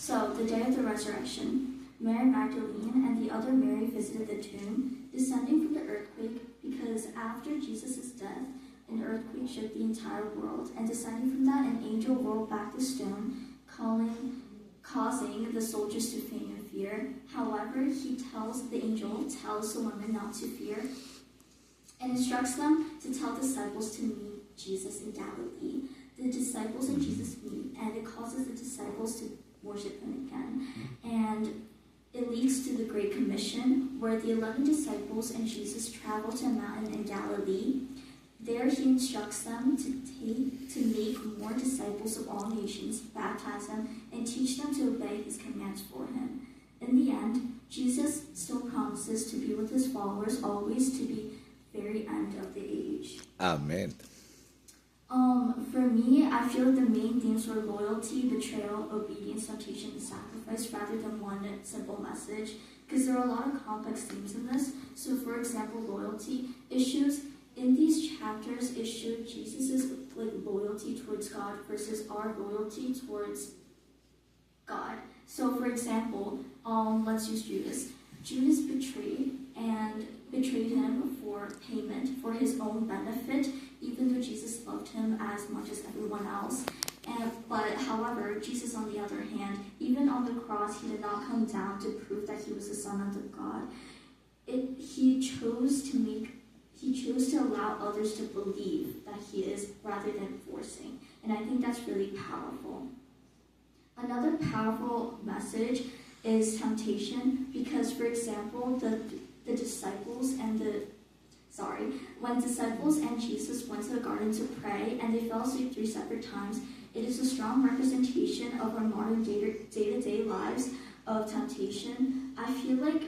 So, the day of the resurrection, Mary Magdalene and the other Mary visited the tomb, descending from the earthquake, because after Jesus' death, an earthquake shook the entire world, and descending from that, an angel rolled back the stone, causing the soldiers to faint in fear. However, the angel tells the women not to fear, and instructs them to tell disciples to meet Jesus in Galilee. The disciples and Jesus meet, and it causes the disciples to worship him again. And it leads to the Great Commission, where the 11 disciples and Jesus travel to a mountain in Galilee. There he instructs them to make more disciples of all nations, baptize them, and teach them to obey his commands for him. In the end, Jesus still promises to be with his followers always, to the very end of the age. Amen. For me, I feel like the main themes were loyalty, betrayal, obedience, temptation, and sacrifice, rather than one simple message, because there are a lot of complex themes in this. So, for example, loyalty issues. In these chapters, it showed Jesus' loyalty towards God versus our loyalty towards God. So, for example, let's use Judas. Judas betrayed him for payment, for his own benefit, even though Jesus loved him as much as everyone else. But however, Jesus, on the other hand, even on the cross, he did not come down to prove that he was the Son of God. He chose to allow others to believe that he is, rather than forcing. And I think that's really powerful. Another powerful message is temptation, because, for example, when disciples and Jesus went to the garden to pray and they fell asleep 3 separate times, it is a strong representation of our modern day-to-day lives of temptation. I feel like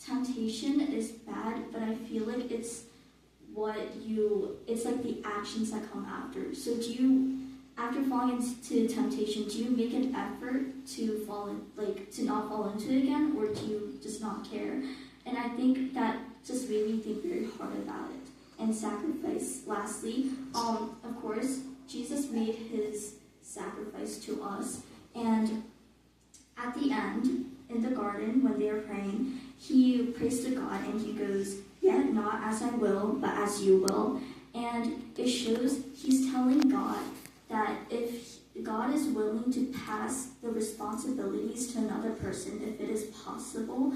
temptation is bad, but I feel like it's like the actions that come after. So after falling into temptation, do you make an effort to not fall into it again, or do you just not care? And I think that just made me think very hard about it. And sacrifice, lastly, of course, Jesus made his sacrifice to us. And at the end, in the garden, when they are praying, he prays to God and he goes, "Yet not as I will, but as you will." And it shows he's telling God that if God is willing to pass the responsibilities to another person, if it is possible,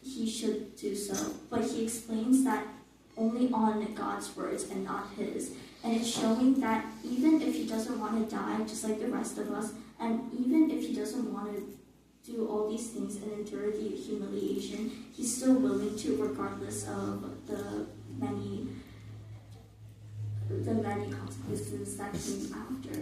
he should do so. But he explains that only on God's words and not his. And it's showing that even if he doesn't want to die, just like the rest of us, and even if he doesn't want to do all these things and endure the humiliation, he's still willing to, regardless of the many consequences that came after.